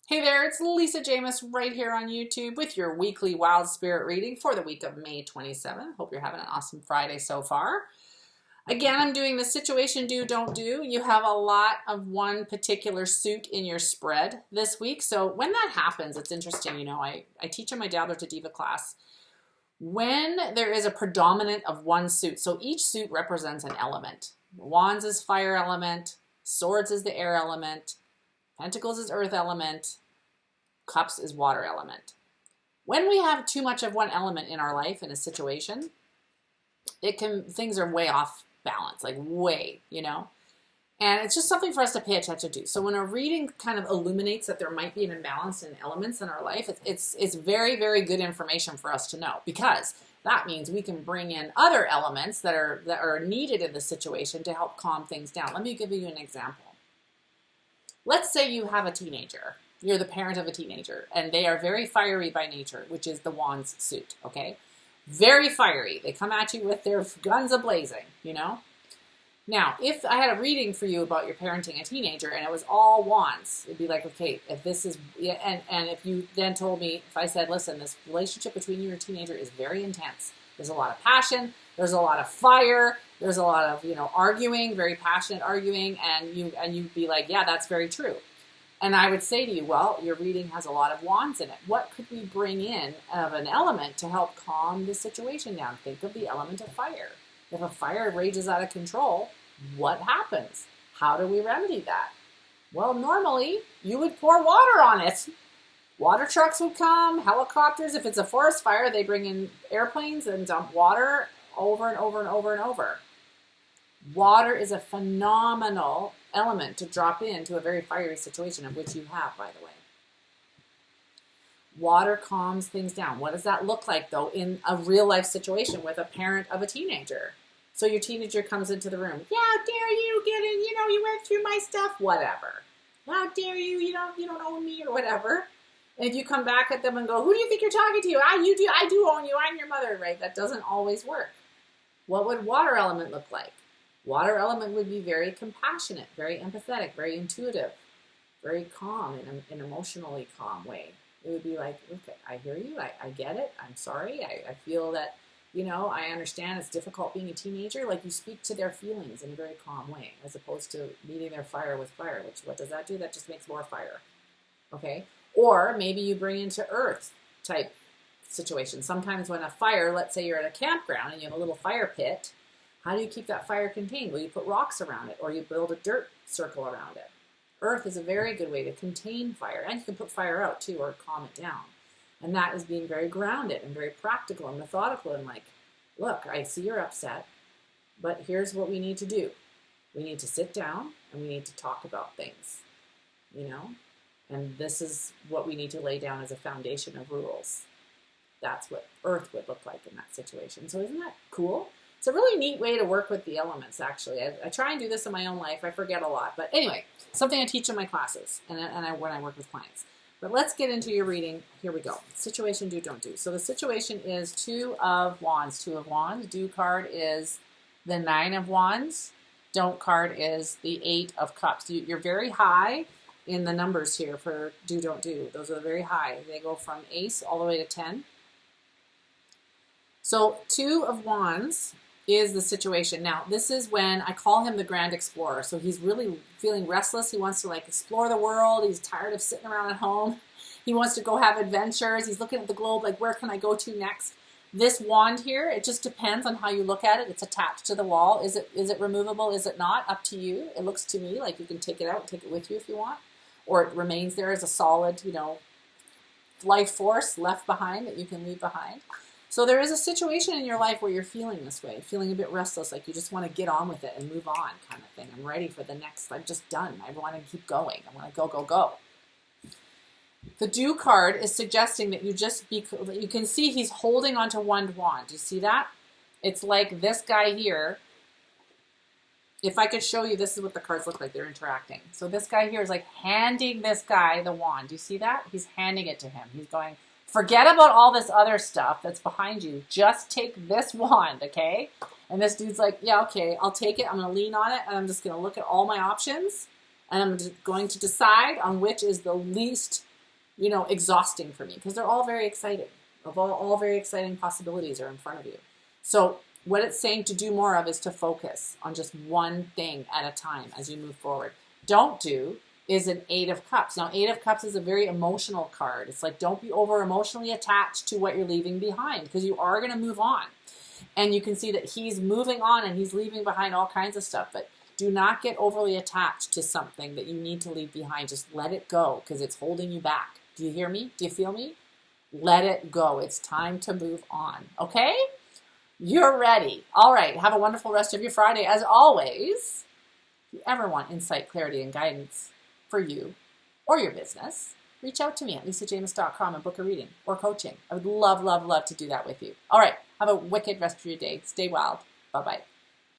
Hey there, it's Lisa James right here on YouTube with your weekly Wild Spirit reading for the week of May 27th. Hope you're having an awesome Friday so far. Again, I'm doing the situation do, don't do. You have a lot of one particular suit in your spread this week. So when that happens, it's interesting. You know, I teach in my Dabbler to Diva class when there is a predominant of one suit. So each suit represents an element. Wands is fire element, swords is the air element, pentacles is earth element, cups is water element. When we have too much of one element in our life in a situation, things are way off balance, like way, and it's just something for us to pay attention to. So when a reading kind of illuminates that there might be an imbalance in elements in our life, it's very, very good information for us to know, because that means we can bring in other elements that are needed in the situation to help calm things down. Let me give you an example. Let's say you have a teenager. You're the parent of a teenager, and they are very fiery by nature, which is the Wands suit, okay? Very fiery. They come at you with their guns a-blazing, Now, if I had a reading for you about your parenting a teenager and it was all Wands, it'd be like, okay, if this is, and if you then told me, if I said, listen, this relationship between you and your teenager is very intense. There's a lot of passion. There's a lot of fire. There's a lot of, arguing, very passionate arguing, and you'd be like, yeah, that's very true. And I would say to you, well, your reading has a lot of Wands in it. What could we bring in of an element to help calm the situation down? Think of the element of fire. If a fire rages out of control, what happens? How do we remedy that? Well, normally you would pour water on it. Water trucks would come, helicopters. If it's a forest fire, they bring in airplanes and dump water over and over and over and over. Water is a phenomenal element to drop into a very fiery situation, of which you have, by the way. Water calms things down. What does that look like, though, in a real life situation with a parent of a teenager? So your teenager comes into the room. Yeah, how dare you get in? You went through my stuff. Whatever. How dare you? You don't own me or whatever. And if you come back at them and go, who do you think you're talking to? I do own you. I'm your mother, right? That doesn't always work. What would water element look like? Water element would be very compassionate, very empathetic, very intuitive, very calm in an emotionally calm way. It would be like, okay, I hear you. I get it. I'm sorry. I feel that, I understand it's difficult being a teenager. Like, you speak to their feelings in a very calm way, as opposed to meeting their fire with fire, which, what does that do? That just makes more fire. Okay? Or maybe you bring into earth type situation. Sometimes when a fire, let's say you're at a campground and you have a little fire pit, how do you keep that fire contained? Well, you put rocks around it, or you build a dirt circle around it. Earth is a very good way to contain fire, and you can put fire out too, or calm it down. And that is being very grounded and very practical and methodical, and like, look, I see you're upset, but here's what we need to do. We need to sit down and we need to talk about things, and this is what we need to lay down as a foundation of rules. That's what Earth would look like in that situation. So isn't that cool? It's a really neat way to work with the elements, actually. I try and do this in my own life. I forget a lot. But anyway, something I teach in my classes and when I work with clients. But let's get into your reading. Here we go. Situation, do, don't do. So the situation is Two of Wands. Two of Wands. Do card is the Nine of Wands. Don't card is the Eight of Cups. You're very high in the numbers here for do, don't do. Those are very high. They go from Ace all the way to 10. So Two of Wands is the situation. Now, this is when I call him the Grand Explorer. So he's really feeling restless. He wants to explore the world. He's tired of sitting around at home. He wants to go have adventures. He's looking at the globe like, where can I go to next? This wand here, it just depends on how you look at it. It's attached to the wall. Is it removable? Is it not? Up to you. It looks to me like you can take it out, take it with you if you want. Or it remains there as a solid, life force left behind that you can leave behind. So there is a situation in your life where you're feeling this way, feeling a bit restless, like you just want to get on with it and move on kind of thing. I'm ready for the next, I'm just done. I want to keep going. I want to go, go, go. The Do card is suggesting that you can see he's holding onto one wand. Do you see that? It's like this guy here. If I could show you, this is what the cards look like. They're interacting. So this guy here is like handing this guy the wand. Do you see that? He's handing it to him. He's going, forget about all this other stuff that's behind you. Just take this wand, okay? And this dude's like, yeah, okay, I'll take it. I'm going to lean on it, and I'm just going to look at all my options, and I'm just going to decide on which is the least exhausting for me because they're all very exciting. All very exciting possibilities are in front of you. So what it's saying to do more of is to focus on just one thing at a time as you move forward. Don't do is an 8 of Cups. Now, 8 of Cups is a very emotional card. It's like, don't be over emotionally attached to what you're leaving behind because you are going to move on. And you can see that he's moving on and he's leaving behind all kinds of stuff. But do not get overly attached to something that you need to leave behind. Just let it go because it's holding you back. Do you hear me? Do you feel me? Let it go. It's time to move on. Okay? You're ready. All right. Have a wonderful rest of your Friday. As always, if you ever want insight, clarity, and guidance for you or your business, reach out to me at lisajames.com and book a reading or coaching. I would love, love, love to do that with you. All right. Have a wicked rest of your day. Stay wild. Bye-bye.